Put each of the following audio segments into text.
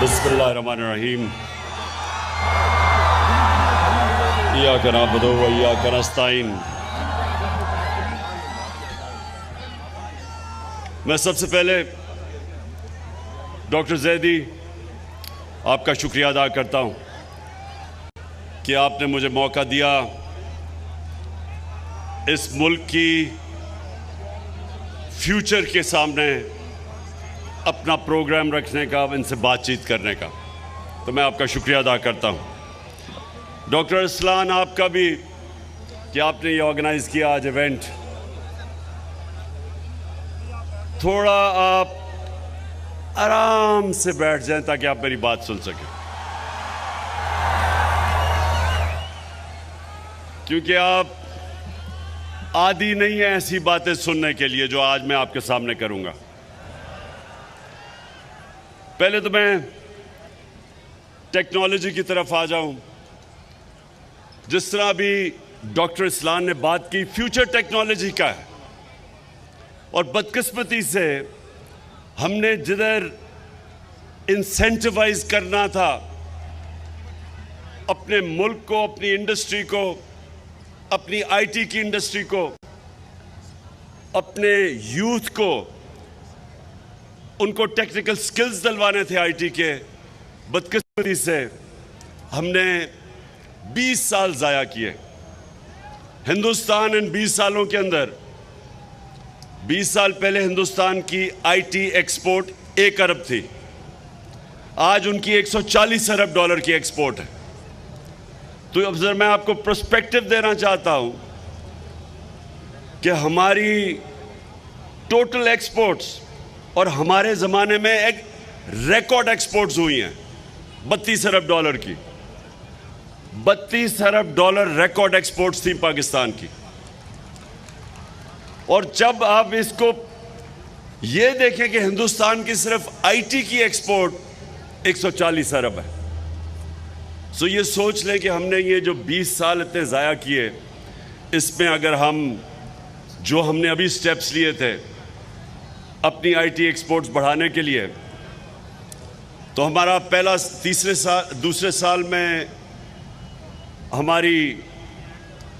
बिस्मिल्लाहिर्रहमानिर्रहीम। इय्याका नअबुदु व इय्याका नस्तईन। मैं सबसे पहले डॉक्टर जैदी आपका शुक्रिया अदा करता हूं कि आपने मुझे मौका दिया इस मुल्क की फ्यूचर के सामने अपना प्रोग्राम रखने का, इनसे बातचीत करने का। तो मैं आपका शुक्रिया अदा करता हूं। डॉक्टर अरसलान, आपका भी कि आपने ये ऑर्गेनाइज किया आज इवेंट। थोड़ा आप आराम से बैठ जाएं ताकि आप मेरी बात सुन सकें, क्योंकि आप आदी नहीं है ऐसी बातें सुनने के लिए जो आज मैं आपके सामने करूंगा। पहले तो मैं टेक्नोलॉजी की तरफ आ जाऊं। जिस तरह अभी डॉक्टर इस्लान ने बात की, फ्यूचर टेक्नोलॉजी का है, और बदकिस्मती से हमने जिधर इंसेंटिवाइज करना था अपने मुल्क को, अपनी इंडस्ट्री को, अपनी आईटी की इंडस्ट्री को, अपने यूथ को, उनको टेक्निकल स्किल्स दिलवाने थे आईटी के, बदकिस्मती से हमने 20 साल ज़ाया किए। हिंदुस्तान इन 20 सालों के अंदर, 20 साल पहले हिंदुस्तान की आईटी एक्सपोर्ट 1 अरब थी, आज उनकी 140 अरब डॉलर की एक्सपोर्ट है। तो अब जरा मैं आपको पर्सपेक्टिव देना चाहता हूं कि हमारी टोटल एक्सपोर्ट्स और हमारे ज़माने में एक रिकॉर्ड एक्सपोर्ट्स हुई हैं 32 अरब डॉलर की। 32 अरब डॉलर रिकॉर्ड एक्सपोर्ट्स थी पाकिस्तान की। और जब आप इसको ये देखें कि हिंदुस्तान की सिर्फ आईटी की एक्सपोर्ट 140 अरब है, तो ये सोच लें कि हमने ये जो 20 साल इतने ज़ाया किए, इसमें अगर हमने अभी स्टेप्स लिए थे अपनी आईटी एक्सपोर्ट्स बढ़ाने के लिए, तो हमारा दूसरे साल में हमारी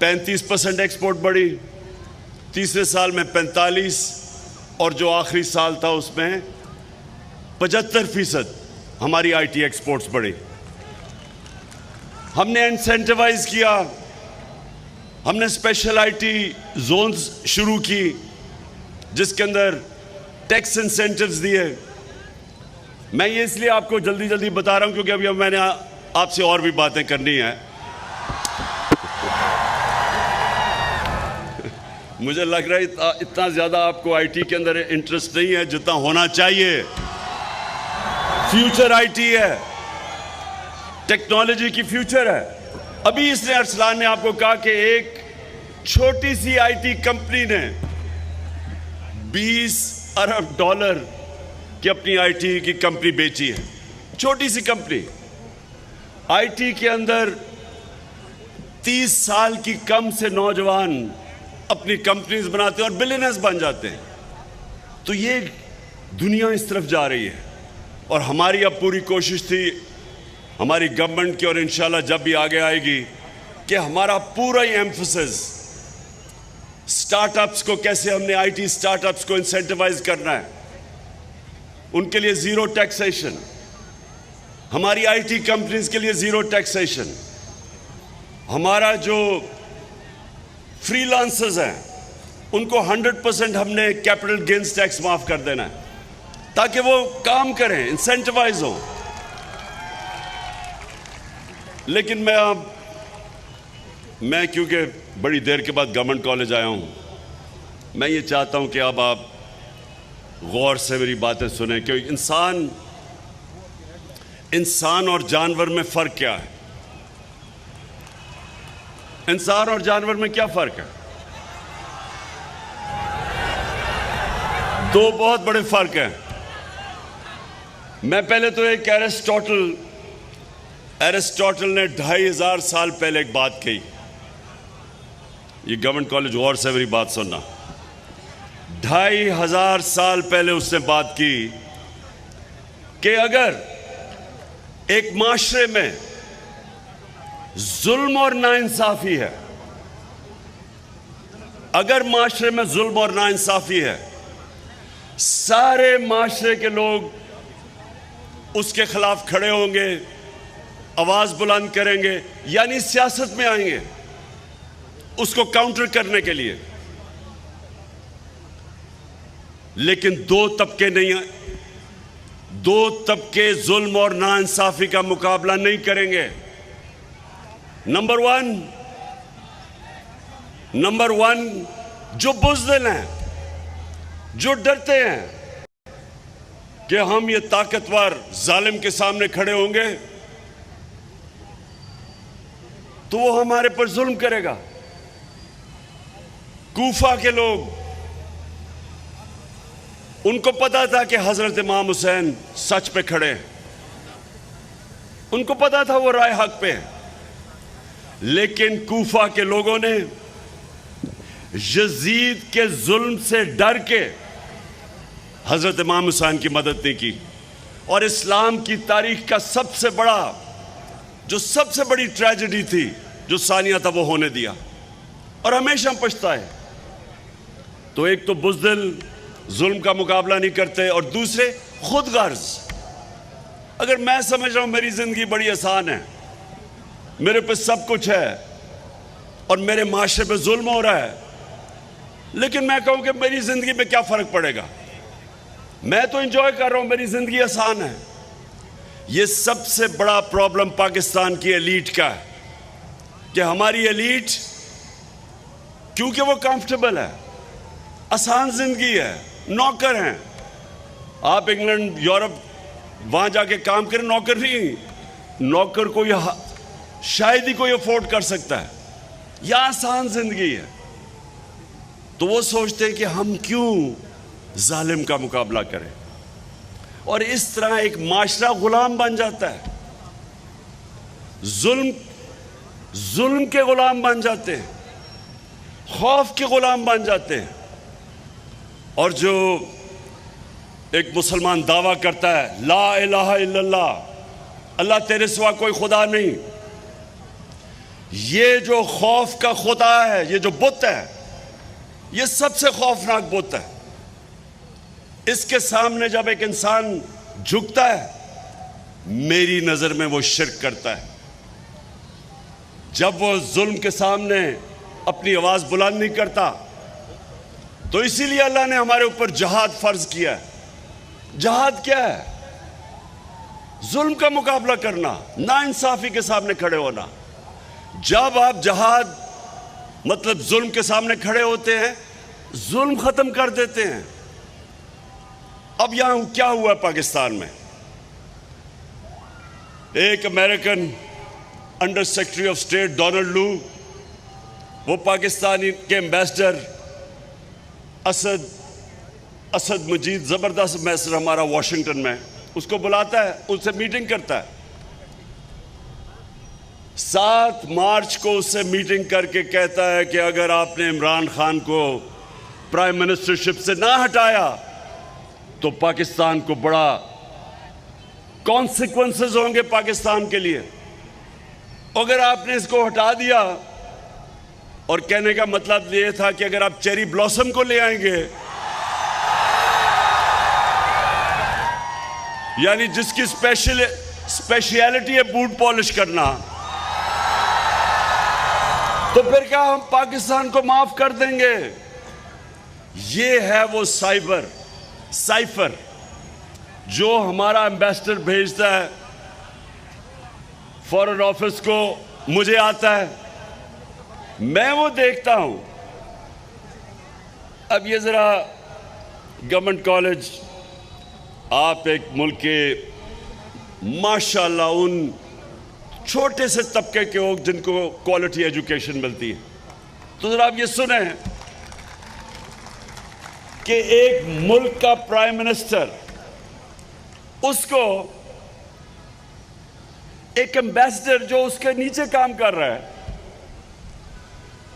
35% एक्सपोर्ट बढ़ी, तीसरे साल में 45%, और जो आखिरी साल था उसमें 75% हमारी आईटी एक्सपोर्ट्स बढ़ी। हमने इंसेंटिवाइज किया, हमने स्पेशल आईटी जोन्स शुरू की जिसके अंदर टैक्स इंसेंटिव्स दिए। मैं ये इसलिए आपको जल्दी जल्दी बता रहा हूं क्योंकि अभी मैंने आपसे और भी बातें करनी है। मुझे लग रहा है इतना ज्यादा आपको आईटी के अंदर इंटरेस्ट नहीं है जितना होना चाहिए। फ्यूचर आईटी है, टेक्नोलॉजी की फ्यूचर है। अभी इसने अरसलान ने आपको कहा कि एक छोटी सी आईटी कंपनी ने 20 अरब डॉलर की अपनी आईटी की कंपनी बेची है। छोटी सी कंपनी। आईटी के अंदर 30 साल की कम से नौजवान अपनी कंपनीज बनाते हैं और बिलियनर्स बन जाते हैं। तो ये दुनिया इस तरफ जा रही है, और हमारी अब पूरी कोशिश थी हमारी गवर्नमेंट की, और इंशाल्लाह जब भी आगे आएगी, कि हमारा पूरा ही एम्फेसिस स्टार्टअप्स को, कैसे हमने आईटी स्टार्टअप्स को इंसेंटिवाइज करना है, उनके लिए जीरो टैक्सेशन, हमारी आईटी कंपनीज के लिए जीरो टैक्सेशन, हमारा जो फ्रीलांसर्स हैं उनको 100% हमने कैपिटल गेन्स टैक्स माफ कर देना है ताकि वो काम करें, इंसेंटिवाइज हो। लेकिन मैं क्योंकि बड़ी देर के बाद गवर्नमेंट कॉलेज आया हूं, मैं ये चाहता हूं कि अब आप गौर से मेरी बातें सुने, क्योंकि इंसान और जानवर में फ़र्क क्या है। इंसान और जानवर में क्या फ़र्क है? दो बहुत बड़े फ़र्क हैं। मैं पहले तो एक एरिस्टोटल ने 2500 साल पहले एक बात कही। ये गवर्नमेंट कॉलेज गौर से मेरी बात सुनना। 2500 साल पहले उसने बात की कि अगर एक माशरे में जुल्म और नाइंसाफी है, अगर माशरे में जुल्म और नाइंसाफी है, सारे माशरे के लोग उसके खिलाफ खड़े होंगे, आवाज बुलंद करेंगे, यानी सियासत में आएंगे उसको काउंटर करने के लिए। लेकिन दो तबके नहीं, दो तबके जुल्म और नाइंसाफी का मुकाबला नहीं करेंगे। नंबर वन जो बुज़दिल हैं, जो डरते हैं कि हम ये ताकतवर जालिम के सामने खड़े होंगे तो वो हमारे पर जुल्म करेगा। कूफा के लोग, उनको पता था कि हजरत इमाम हुसैन सच पे खड़े हैं, उनको पता था वो राय हक पे है, लेकिन कूफा के लोगों ने यजीद के जुल्म से डर के हजरत इमाम हुसैन की मदद नहीं की। और इस्लाम की तारीख का सबसे बड़ी ट्रेजेडी थी जो सानिया था वो होने दिया, और हमेशा पछताए। तो एक तो बुज़दिल जुल्म का मुकाबला नहीं करते, और दूसरे खुद गर्ज। अगर मैं समझ रहा हूं मेरी जिंदगी बड़ी आसान है, मेरे पे सब कुछ है और मेरे माशरे पे जुल्म हो रहा है, लेकिन मैं कहूं कि मेरी जिंदगी में क्या फर्क पड़ेगा, मैं तो एंजॉय कर रहा हूं, मेरी जिंदगी आसान है। ये सबसे बड़ा प्रॉब्लम पाकिस्तान की एलीट का है कि हमारी एलीट, क्योंकि वो कंफर्टेबल है, आसान जिंदगी है, नौकर हैं। आप इंग्लैंड, यूरोप, वहां जाके काम करें, नौकर नहीं, नौकर को यह शायद ही कोई अफोर्ड कर सकता है, यह आसान जिंदगी है। तो वो सोचते हैं कि हम क्यों जालिम का मुकाबला करें, और इस तरह एक माशरा गुलाम बन जाता है, जुल्म के गुलाम बन जाते हैं, खौफ के गुलाम बन जाते हैं। और जो एक मुसलमान दावा करता है ला इलाहा इल्लल्लाह, अल्लाह तेरे सिवा कोई खुदा नहीं, ये जो खौफ का खुदा है, ये जो बुत है, ये सबसे खौफनाक बुत है। इसके सामने जब एक इंसान झुकता है, मेरी नजर में वो शिर्क करता है। जब वो जुल्म के सामने अपनी आवाज बुलंद नहीं करता, तो इसीलिए अल्लाह ने हमारे ऊपर जिहाद फर्ज किया है। जिहाद क्या है? जुल्म का मुकाबला करना, नाइंसाफी के सामने खड़े होना। जब आप जिहाद मतलब जुल्म के सामने खड़े होते हैं, जुल्म खत्म कर देते हैं। अब यहां क्या हुआ पाकिस्तान में, एक American under secretary of state Donald लू, वो पाकिस्तानी के एम्बेसडर असद मजीद, जबरदस्त एम्बेसडर हमारा वाशिंगटन में, उसको बुलाता है, उससे मीटिंग करता है। 7 मार्च को उससे मीटिंग करके कहता है कि अगर आपने इमरान खान को प्राइम मिनिस्टरशिप से ना हटाया तो पाकिस्तान को बड़ा कॉन्सिक्वेंसेस होंगे पाकिस्तान के लिए। अगर आपने इसको हटा दिया, और कहने का मतलब ये था कि अगर आप चेरी ब्लॉसम को ले आएंगे, यानी जिसकी स्पेशलिटी है बूट पॉलिश करना, तो फिर क्या हम पाकिस्तान को माफ कर देंगे? ये है वो साइफर जो हमारा एम्बेसडर भेजता है फॉरेन ऑफिस को, मुझे आता है, मैं वो देखता हूं। अब ये जरा गवर्नमेंट कॉलेज, आप एक मुल्क के माशाल्लाह उन छोटे से तबके के लोग जिनको क्वालिटी एजुकेशन मिलती है, तो जरा आप ये सुने कि एक मुल्क का प्राइम मिनिस्टर, उसको एक एम्बेसडर जो उसके नीचे काम कर रहा है,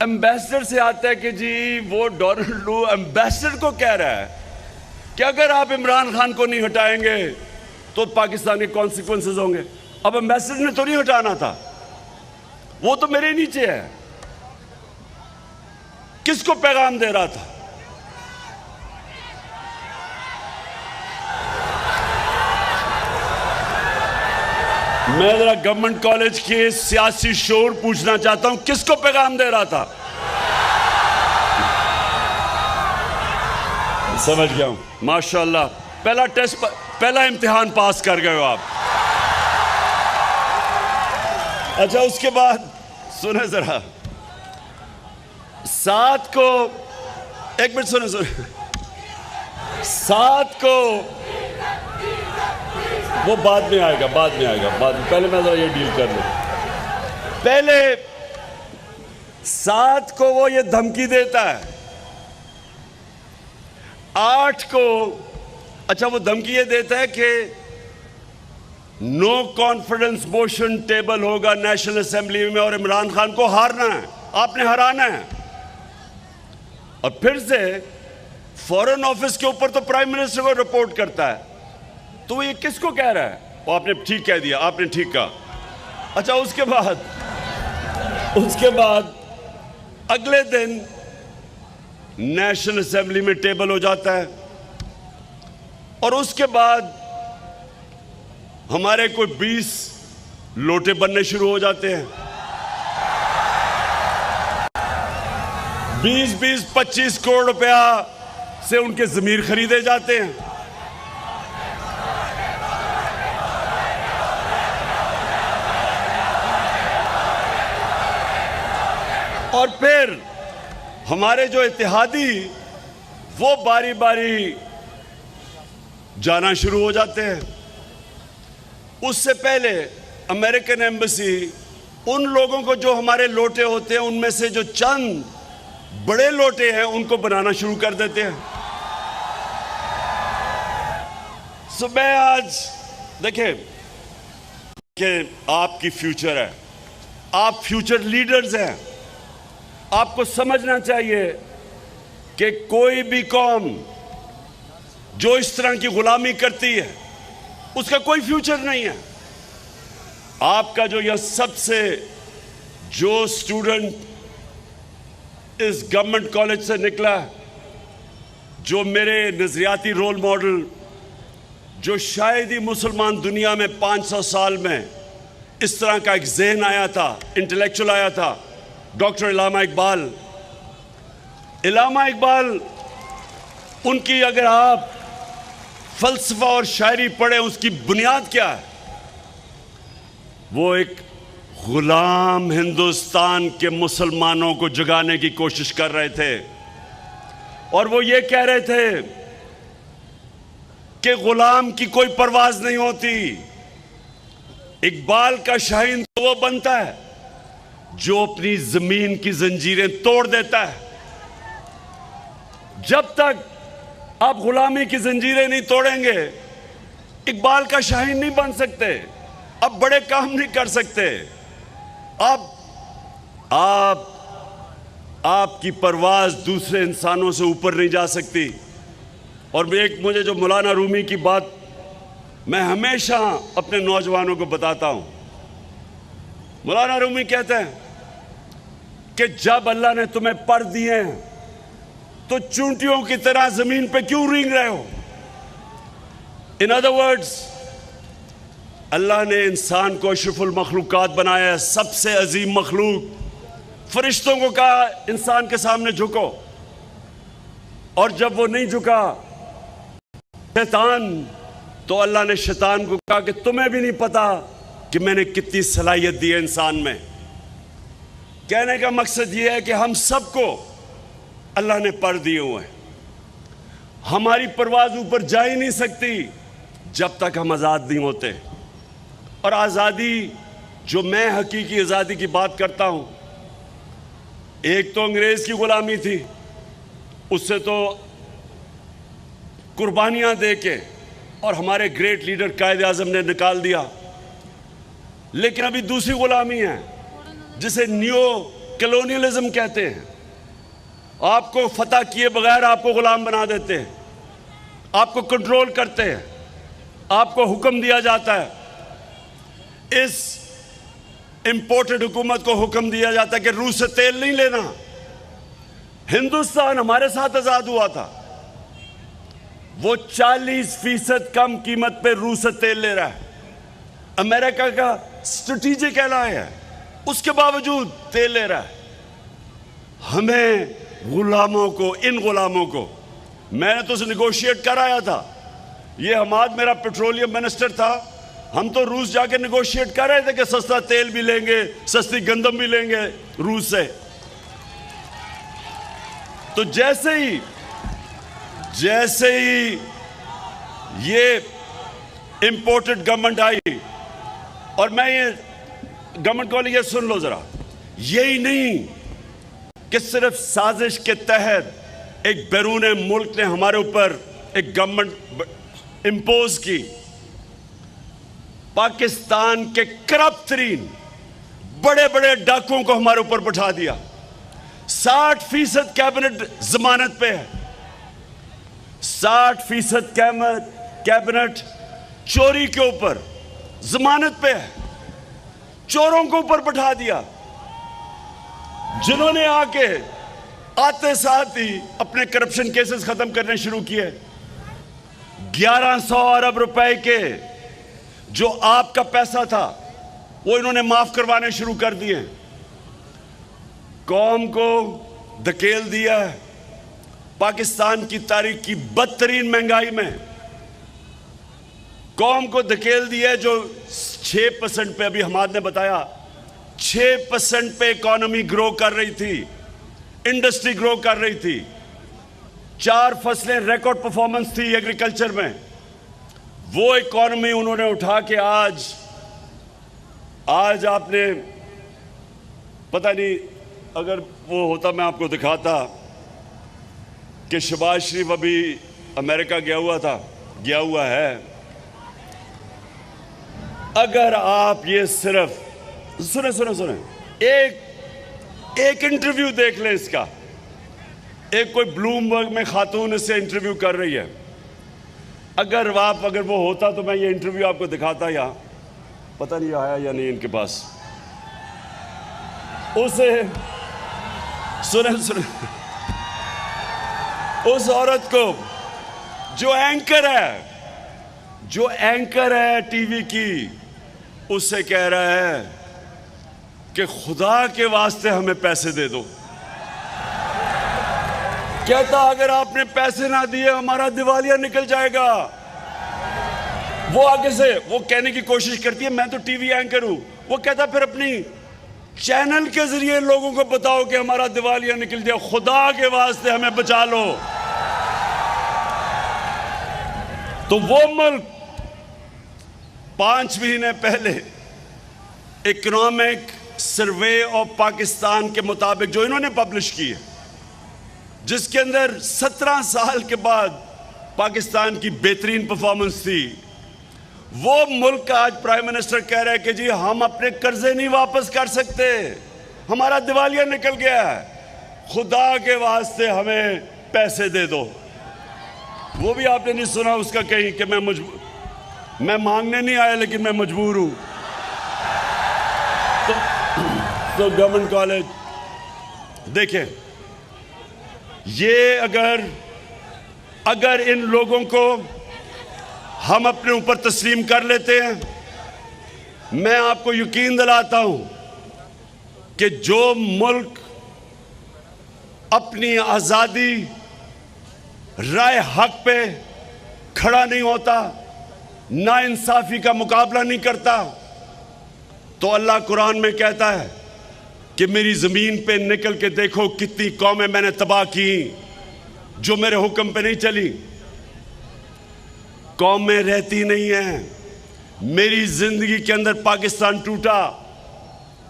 एम्बेसडर से आता है कि जी वो डोनाल्ड लू एम्बेसडर को कह रहा है कि अगर आप इमरान खान को नहीं हटाएंगे तो पाकिस्तान के कॉन्सिक्वेंसेस होंगे। अब एम्बेसडर ने तो नहीं हटाना था, वो तो मेरे नीचे है। किसको पैगाम दे रहा था? मैं जरा गवर्नमेंट कॉलेज के सियासी शोर पूछना चाहता हूं, किसको पैगाम दे रहा था? समझ गया हूं, माशाल्लाह। पहला टेस्ट, पहला इम्तिहान पास कर गए हो आप। अच्छा, उसके बाद सुने जरा, 7 को, एक मिनट सुने 7 को, वो बाद में आएगा, बाद में पहले मैं जरा ये डील कर लूं। पहले 7 को वो ये धमकी देता है, 8 को, अच्छा वो धमकी ये देता है कि नो कॉन्फिडेंस मोशन टेबल होगा नेशनल असेंबली में और इमरान खान को हारना है, आपने हराना है। और फिर से फॉरेन ऑफिस के ऊपर तो प्राइम मिनिस्टर को रिपोर्ट करता है। तो ये किसको कह रहा है? वो आपने ठीक कह दिया, आपने ठीक कहा। अच्छा, उसके बाद अगले दिन नेशनल असेंबली में टेबल हो जाता है और उसके बाद हमारे कोई 20 लोटे बनने शुरू हो जाते हैं। 20-25 करोड़ रुपया से उनके जमीर खरीदे जाते हैं। और फिर हमारे जो इत्तेहादी वो बारी बारी जाना शुरू हो जाते हैं। उससे पहले अमेरिकन एम्बेसी उन लोगों को जो हमारे लोटे होते हैं उनमें से जो चंद बड़े लोटे हैं उनको बनाना शुरू कर देते हैं। मैं आज देखें कि आपकी फ्यूचर है, आप फ्यूचर लीडर्स हैं। आपको समझना चाहिए कि कोई भी कौम जो इस तरह की गुलामी करती है उसका कोई फ्यूचर नहीं है। आपका जो यह सबसे जो स्टूडेंट इस गवर्नमेंट कॉलेज से निकला, जो मेरे नजरियाती रोल मॉडल, जो शायद ही मुसलमान दुनिया में 500 साल में इस तरह का एक ज़हन आया था, इंटेलेक्चुअल आया था, डॉक्टर इलामा इकबाल। उनकी अगर आप फलसफा और शायरी पढ़ें, उसकी बुनियाद क्या है? वो एक गुलाम हिंदुस्तान के मुसलमानों को जगाने की कोशिश कर रहे थे और वो ये कह रहे थे कि गुलाम की कोई परवाज नहीं होती। इकबाल का शाहीन तो वो बनता है जो अपनी जमीन की जंजीरें तोड़ देता है। जब तक आप गुलामी की जंजीरें नहीं तोड़ेंगे, इकबाल का शाहीन नहीं बन सकते, अब बड़े काम नहीं कर सकते। आपकी परवाज दूसरे इंसानों से ऊपर नहीं जा सकती। और मुझे जो मौलाना रूमी की बात मैं हमेशा अपने नौजवानों को बताता हूं, मौलाना रूमी कहते हैं कि जब अल्लाह ने तुम्हें पर दिए हैं तो चूंटियों की तरह जमीन पे क्यों रेंग रहे हो? इन अदर वर्ड्स, अल्लाह ने इंसान को अशरफुल मखलूकात बनाया है, सबसे अजीम मखलूक। फरिश्तों को कहा इंसान के सामने झुको, और जब वो नहीं झुका शैतान, तो अल्लाह ने शैतान को कहा कि तुम्हें भी नहीं पता कि मैंने कितनी सलाहियत दी है इंसान में। कहने का मकसद ये है कि हम सबको अल्लाह ने पर दिए हुए हैं। हमारी परवाज ऊपर जा ही नहीं सकती जब तक हम आज़ाद नहीं होते। और आज़ादी, जो मैं हकीकी आज़ादी की बात करता हूं, एक तो अंग्रेज की गुलामी थी, उससे तो कुर्बानियां दे के और हमारे ग्रेट लीडर कायद आज़म ने निकाल दिया। लेकिन अभी दूसरी गुलामी है जिसे न्यू कॉलोनियलिज्म कहते हैं। आपको फतह किए बगैर आपको गुलाम बना देते हैं, आपको कंट्रोल करते हैं, आपको हुक्म दिया जाता है। इस इंपोर्टेड हुकूमत को हुक्म दिया जाता है कि रूस से तेल नहीं लेना। हिंदुस्तान हमारे साथ आजाद हुआ था, वो 40% कम कीमत पे रूस से तेल ले रहा है। अमेरिका का स्ट्रेटेजिक एलाय है, उसके बावजूद तेल ले रहा है। हमें गुलामों को, इन गुलामों को मैंने तो उसे निगोशिएट कराया था। ये हमाद मेरा पेट्रोलियम मिनिस्टर था, हम तो रूस जाके निगोशिएट कर रहे थे कि सस्ता तेल भी लेंगे, सस्ती गंदम भी लेंगे रूस से। तो जैसे ही ये इंपोर्टेड गवर्नमेंट आई, और मैं ये गवर्नमेंट को ये सुन लो जरा, यही नहीं कि सिर्फ साजिश के तहत एक बैरून मुल्क ने हमारे ऊपर एक गवर्नमेंट इंपोज की, पाकिस्तान के करप्ट तरीन बड़े बड़े डाकुओं को हमारे ऊपर बैठा दिया। 60% कैबिनेट जमानत पे है, 60% कैबिनेट चोरी के ऊपर जमानत पे है। चोरों को ऊपर बैठा दिया, जिन्होंने आके आते साथ ही अपने करप्शन केसेस खत्म करने शुरू किए। 1100 अरब रुपए के जो आपका पैसा था वो इन्होंने माफ करवाने शुरू कर दिए। कौम को धकेल दिया है पाकिस्तान की तारीख की बदतरीन महंगाई में। कौम को धकेल दिया है जो 6% पे, अभी हमाद ने बताया 6% पे इकोनॉमी ग्रो कर रही थी, इंडस्ट्री ग्रो कर रही थी, 4 फसलें रिकॉर्ड परफॉर्मेंस थी एग्रीकल्चर में। वो इकोनॉमी उन्होंने उठा के आज आपने, पता नहीं अगर वो होता मैं आपको दिखाता कि शहबाज शरीफ अभी अमेरिका गया हुआ है। अगर आप ये सिर्फ सुने एक इंटरव्यू देख लें इसका, एक कोई ब्लूमबर्ग में खातून इससे इंटरव्यू कर रही है। अगर वो होता तो मैं ये इंटरव्यू आपको दिखाता, या पता नहीं आया या नहीं इनके पास। उसे सुने उस औरत को जो एंकर है टीवी की, उससे कह रहा है कि खुदा के वास्ते हमें पैसे दे दो। कहता अगर आपने पैसे ना दिए हमारा दिवालिया निकल जाएगा। वो आगे से वो कहने की कोशिश करती है मैं तो टीवी एंकर हूं। वो कहता फिर अपनी चैनल के जरिए लोगों को बताओ कि हमारा दिवालिया निकल जाए, खुदा के वास्ते हमें बचा लो। तो वो मुल्क 5 महीने पहले इकोनॉमिक सर्वे ऑफ पाकिस्तान के मुताबिक जो इन्होंने पब्लिश की है, जिसके अंदर 17 साल के बाद पाकिस्तान की बेहतरीन परफॉर्मेंस थी, वो मुल्क का आज प्राइम मिनिस्टर कह रहा है कि जी हम अपने कर्जे नहीं वापस कर सकते, हमारा दिवालिया निकल गया है, खुदा के वास्ते हमें पैसे दे दो। वो भी आपने नहीं सुना उसका कहीं कि मैं मांगने नहीं आया लेकिन मैं मजबूर हूं। तो गवर्नमेंट कॉलेज देखें, ये अगर इन लोगों को हम अपने ऊपर तस्लीम कर लेते हैं, मैं आपको यकीन दिलाता हूं कि जो मुल्क अपनी आजादी राय हक पे खड़ा नहीं होता, ना इंसाफी का मुकाबला नहीं करता, तो अल्लाह कुरान में कहता है कि मेरी जमीन पे निकल के देखो कितनी कौमें मैंने तबाह की जो मेरे हुक्म पे नहीं चली। कौमें रहती नहीं हैं। मेरी जिंदगी के अंदर पाकिस्तान टूटा,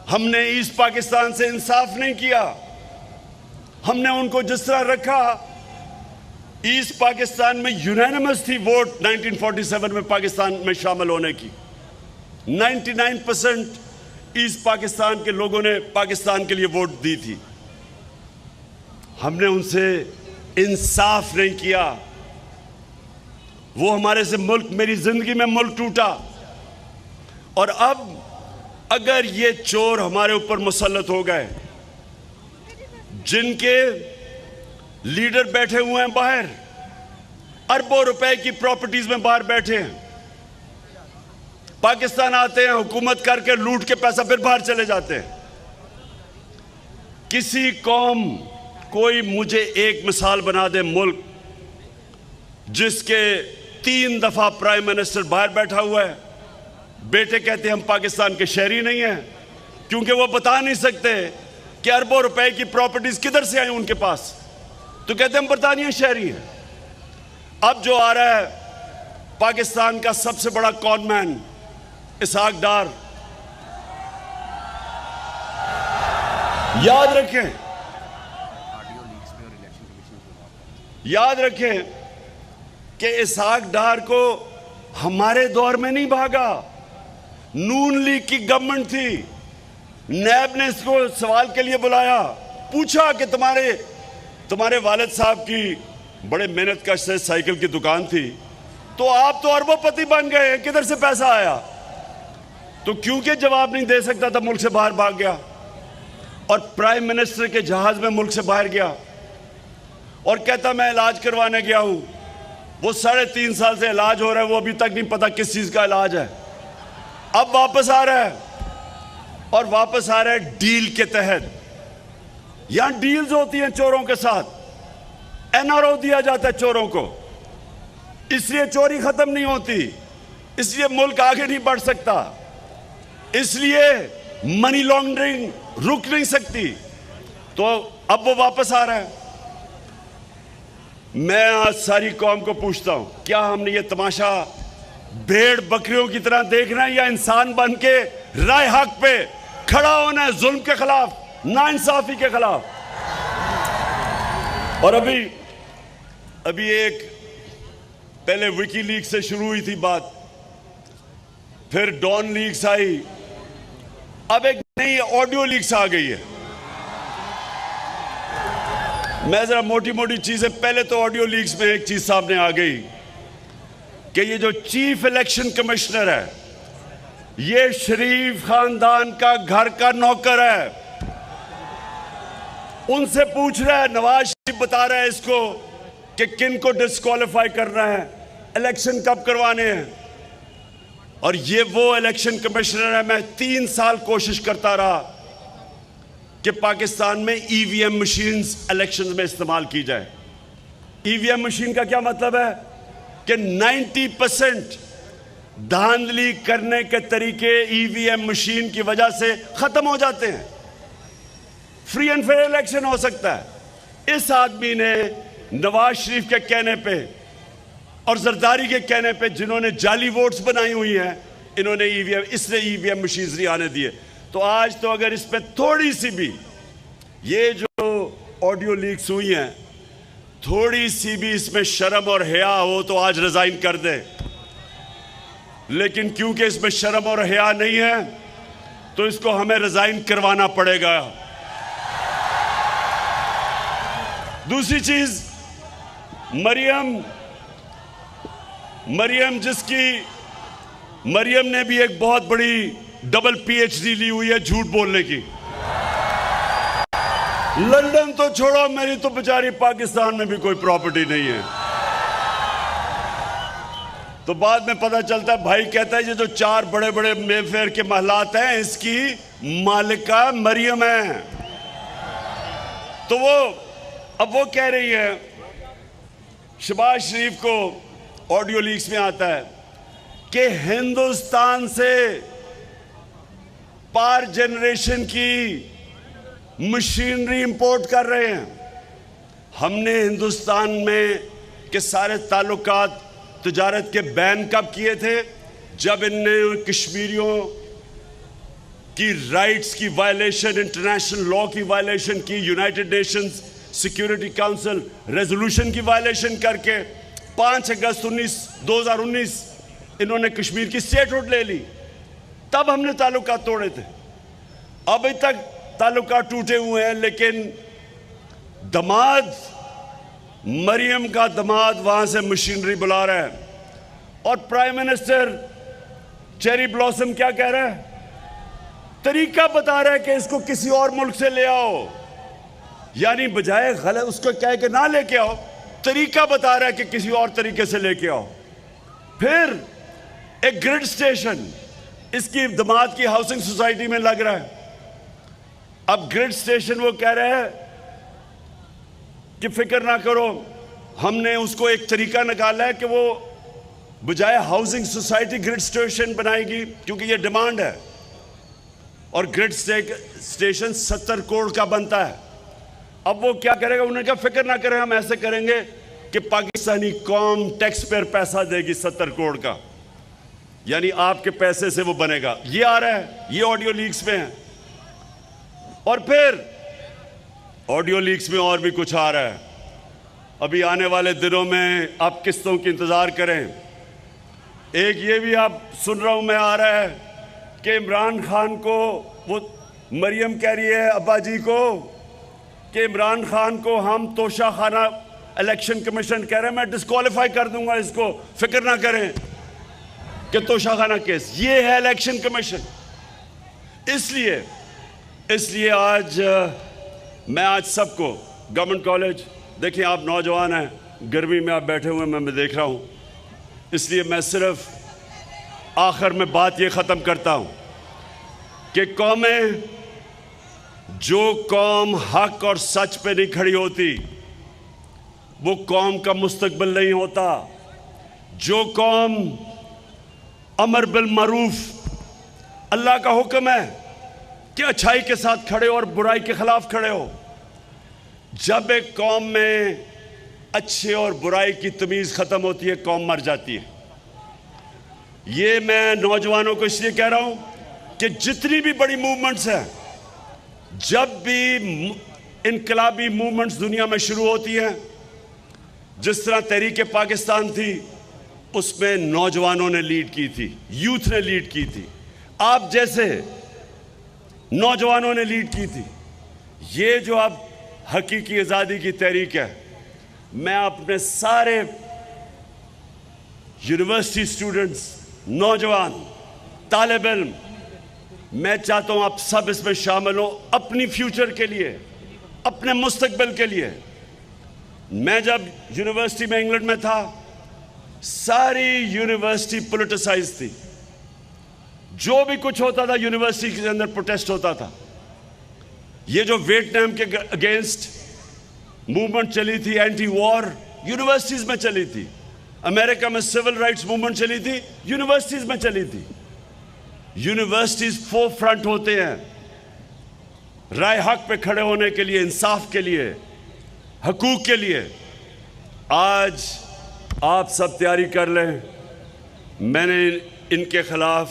हमने ईस्ट पाकिस्तान से इंसाफ नहीं किया। हमने उनको जिस तरह रखा, ईस्ट पाकिस्तान में यूनानिमस थी वोट 1947 में पाकिस्तान में शामिल होने की। 99% ईस्ट पाकिस्तान के लोगों ने पाकिस्तान के लिए वोट दी थी। हमने उनसे इंसाफ नहीं किया। वो हमारे से मुल्क, मेरी जिंदगी में मुल्क टूटा। और अब अगर ये चोर हमारे ऊपर मुसल्लत हो गए, जिनके लीडर बैठे हुए हैं बाहर, अरबों रुपए की प्रॉपर्टीज में बाहर बैठे हैं, पाकिस्तान आते हैं, हुकूमत करके लूट के पैसा फिर बाहर चले जाते हैं। किसी कौम, कोई मुझे एक मिसाल बना दे मुल्क जिसके 3 दफा प्राइम मिनिस्टर बाहर बैठा हुआ है, बेटे कहते हैं हम पाकिस्तान के शहरी नहीं हैं, क्योंकि वो बता नहीं सकते कि अरबों रुपए की प्रॉपर्टीज किधर से आई उनके पास, तो कहते हैं हम बरतानिया शहरी हैं। अब जो आ रहा है पाकिस्तान का सबसे बड़ा कॉनमैन इसहाक डार, याद रखें कि इसहाक डार को हमारे दौर में नहीं भागा, नून लीग की गवर्नमेंट थी, नैब ने इसको सवाल के लिए बुलाया, पूछा कि तुम्हारे वालिद साहब की बड़े मेहनत कश से साइकिल की दुकान थी, तो आप तो अरबोपति बन गए, किधर से पैसा आया? तो क्योंकि जवाब नहीं दे सकता था, मुल्क से बाहर भाग गया और प्राइम मिनिस्टर के जहाज में मुल्क से बाहर गया और कहता मैं इलाज करवाने गया हूं। वो 3.5 साल से इलाज हो रहा है, वो अभी तक नहीं पता किस चीज का इलाज है। अब वापस आ रहा है और वापस आ रहा है डील के तहत। यहां डील्स होती हैं चोरों के साथ, एनआरओ दिया जाता है चोरों को, इसलिए चोरी खत्म नहीं होती, इसलिए मुल्क आगे नहीं बढ़ सकता, इसलिए मनी लॉन्ड्रिंग रुक नहीं सकती। तो अब वो वापस आ रहा है। मैं आज सारी कौम को पूछता हूं, क्या हमने ये तमाशा भेड़ बकरियों की तरह देखना है या इंसान बन के राय हक पे खड़ा होना है, जुल्म के खिलाफ, नाइंसाफी के खिलाफ? और अभी एक पहले विकी लीग से शुरू हुई थी बात, फिर डॉन लीग्स आई, अब एक नई ऑडियो लीक्स आ गई है। मैं जरा मोटी मोटी चीजें, पहले तो ऑडियो लीक्स में एक चीज सामने आ गई कि ये जो चीफ इलेक्शन कमिश्नर है, ये शरीफ खानदान का घर का नौकर है। उनसे पूछ रहा है, नवाज शरीफ बता रहा है इसको कि किन को डिस्क्वालीफाई करना है, इलेक्शन कब करवाने हैं। और ये वो इलेक्शन कमिश्नर है, मैं 3 साल कोशिश करता रहा कि पाकिस्तान में ईवीएम मशीन्स इलेक्शंस में इस्तेमाल की जाए। ईवीएम मशीन का क्या मतलब है कि 90% धांधली करने के तरीके ईवीएम मशीन की वजह से खत्म हो जाते हैं, फ्री एंड फेयर इलेक्शन हो सकता है। इस आदमी ने नवाज शरीफ के कहने पे और जरदारी के कहने पे, जिन्होंने जाली वोट्स बनाई हुई हैं, इन्होंने ईवीएम मशीन नहीं आने दिए। तो आज तो अगर इस पे थोड़ी सी भी, ये जो ऑडियो लीक्स हुई हैं, थोड़ी सी भी इसमें शर्म और हया हो तो आज रिजाइन कर दे। लेकिन क्योंकि इसमें शर्म और हया नहीं है तो इसको हमें रिजाइन करवाना पड़ेगा। दूसरी चीज, मरियम ने भी एक बहुत बड़ी डबल पीएचडी ली हुई है झूठ बोलने की। लंदन तो छोड़ो, मेरी तो बेचारी पाकिस्तान में भी कोई प्रॉपर्टी नहीं है। तो बाद में पता चलता है, भाई कहता है ये जो 4 बड़े बड़े मेफेयर के महलात हैं, इसकी मालिका मरियम है। तो अब वो कह रही है, शहबाज शरीफ को ऑडियो लीक्स में आता है कि हिंदुस्तान से पावर जनरेशन की मशीनरी इंपोर्ट कर रहे हैं। हमने हिंदुस्तान में के सारे ताल्लुकात तिजारत के बैन कब किए थे? जब इनने कश्मीरियों की राइट्स की वायलेशन, इंटरनेशनल लॉ की वायलेशन की, United Nations security council resolution की वायलेशन करके 5 अगस्त 2019 इन्होंने कश्मीर की स्टेटहुड ले ली। तब हमने ताल्लुकात तोड़े थे। अभी तक ताल्लुकात टूटे हुए हैं, लेकिन दमाद, मरियम का दमाद वहां से मशीनरी बुला रहा है। और प्राइम मिनिस्टर चेरी ब्लॉसम क्या कह रहा है तरीका बता रहा है कि इसको किसी और मुल्क से ले आओ, यानी बजाय गलत उसको कह के ना लेके आओ, तरीका बता रहा है कि किसी और तरीके से लेके आओ। फिर एक ग्रिड स्टेशन इसकी दमाद की हाउसिंग सोसाइटी में लग रहा है। अब ग्रिड स्टेशन वो कह रहा है कि फिक्र ना करो, हमने उसको एक तरीका निकाला है कि वो बजाय हाउसिंग सोसाइटी ग्रिड स्टेशन बनाएगी, क्योंकि ये डिमांड है और ग्रिड स्टेशन 70 करोड़ का बनता है। अब वो क्या करेगा, उन्होंने कहा फिक्र ना करें, हम ऐसे करेंगे कि पाकिस्तानी कौम टैक्स पेयर पैसा देगी 70 करोड़ का, यानी आपके पैसे से वो बनेगा। ये आ रहा है, ये ऑडियो लीक्स में है। और फिर ऑडियो लीक्स में और भी कुछ आ रहा है। अभी आने वाले दिनों में आप किस्तों की इंतजार करें। एक ये भी आप सुन रहा हूं मैं आ रहा है कि इमरान खान को, वो मरियम कह रही है अब्बा जी को कि इमरान खान को हम तोशा खाना, इलेक्शन कमीशन कह रहे हैं मैं डिस्क्वालीफाई कर दूंगा इसको, फिक्र ना करें कि तोशा खाना केस। ये है इलेक्शन कमीशन। इसलिए आज मैं आज सबको गवर्नमेंट कॉलेज, देखिए आप नौजवान हैं, गर्मी में आप बैठे हुए मैं देख रहा हूं, इसलिए मैं सिर्फ आखिर में बात ये ख़त्म करता हूं कि कौमें, जो कौम हक और सच पे नहीं खड़ी होती वो कौम का मुस्तकबिल नहीं होता। जो कौम अमर बिल मारूफ, अल्लाह का हुक्म है कि अच्छाई के साथ खड़े और बुराई के खिलाफ खड़े हो, जब एक कौम में अच्छे और बुराई की तमीज़ ख़त्म होती है कौम मर जाती है। ये मैं नौजवानों को इसलिए कह रहा हूं कि जितनी भी बड़ी मूवमेंट्स हैं, जब भी इनकलाबी मूवमेंट्स दुनिया में शुरू होती हैं, जिस तरह तहरीक पाकिस्तान थी उसमें नौजवानों ने लीड की थी, यूथ ने लीड की थी, आप जैसे नौजवानों ने लीड की थी। ये जो अब हकीकी आज़ादी की तहरीक है, मैं अपने सारे यूनिवर्सिटी स्टूडेंट्स, नौजवान, तालिब इल्म, मैं चाहता हूं आप सब इसमें शामिल हो अपनी फ्यूचर के लिए, अपने मुस्तकबिल के लिए। मैं जब यूनिवर्सिटी में इंग्लैंड में था, सारी यूनिवर्सिटी पॉलिटिसाइज थी। जो भी कुछ होता था यूनिवर्सिटी के अंदर प्रोटेस्ट होता था। ये जो वियतनाम के अगेंस्ट मूवमेंट चली थी, एंटी वॉर, यूनिवर्सिटीज में चली थी। अमेरिका में सिविल राइट्स मूवमेंट चली थी, यूनिवर्सिटीज में चली थी। यूनिवर्सिटीज फोर फ्रंट होते हैं राय हक पे खड़े होने के लिए, इंसाफ के लिए, हकूक के लिए। आज आप सब तैयारी कर लें। मैंने इनके खिलाफ,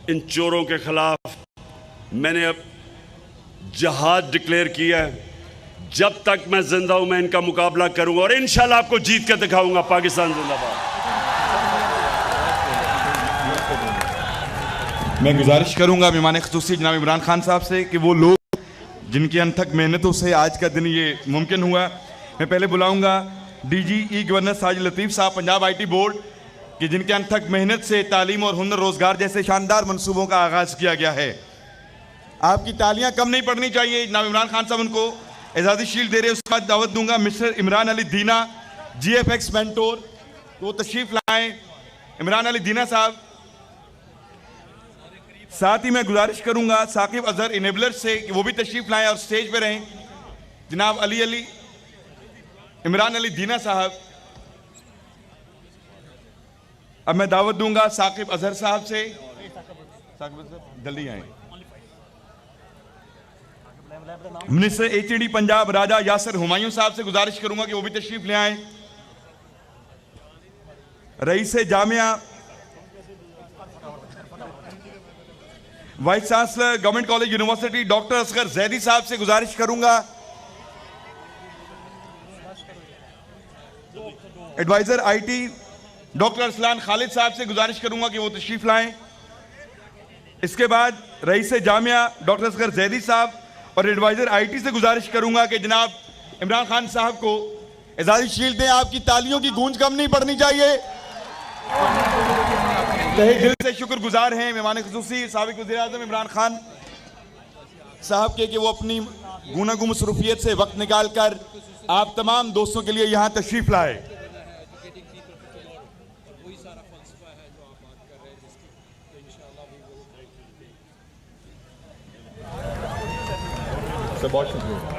इन चोरों के खिलाफ मैंने अब जहाद डिक्लेयर किया है। जब तक मैं जिंदा हूं मैं इनका मुकाबला करूंगा और इंशाल्लाह आपको जीत के दिखाऊंगा। पाकिस्तान जिंदाबाद। मैं गुजारिश करूंगा मेहमान ख़ुसूसी जनाब इमरान खान साहब से कि वो लोग जिनकी अनथक मेहनतों से आज का दिन ये मुमकिन हुआ, मैं पहले बुलाऊंगा DG ई गवर्नर साजिद लतीफ़ साहब, पंजाब IT बोर्ड, कि जिनके अनथक मेहनत से तालीम और हुनर रोज़गार जैसे शानदार मनसूबों का आगाज़ किया गया है। आपकी तालियां कम नहीं पड़नी चाहिए। जनाब इमरान खान साहब उनको एजाज़ी शील्ड दे रहे हैं। उसके बाद दावत दूंगा मिस्टर इमरान अली दीना, GFX मेंटोर, तो वो तशरीफ़ लाएँ। इमरान अली दीना साहब। साथ ही मैं गुजारिश करूंगा साकिब अजहर इनेबलर से कि वो भी तशरीफ़ लाएँ और स्टेज पे रहें। जनाब अली इमरान अली दीना साहब। अब मैं दावत दूंगा साकिब अजहर साहब से, साकिब अजहर जल्दी आए। मिनिस्टर HED पंजाब राजा यासर हुमायूं साहब से गुजारिश करूंगा कि वो भी तशरीफ ले आए। रईस Jamia vice chancellor government college university doctor Asghar Zaidi साहब से गुजारिश करूंगा। Adviser IT doctor Arsalan Khalid साहब से गुजारिश करूंगा कि वो तशरीफ लाएं। इसके बाद रईस जामिया डॉक्टर असगर जैदी साहब और एडवाइजर IT से गुजारिश करूंगा कि जनाब इमरान खान साहब को एजाज़ी शील्ड दें। आपकी तालियों की गूंज कम नहीं पड़नी चाहिए। तहे दिल से शुक्रगुजार हैं मेहमान ख़ुसूसी साबिक़ वज़ीर-ए-आज़म इमरान खान साहब के कि वो अपनी गुनागुम मसरूफियत से वक्त निकाल कर आप तमाम दोस्तों के लिए यहाँ तशरीफ लाए। बहुत शुक्रिया।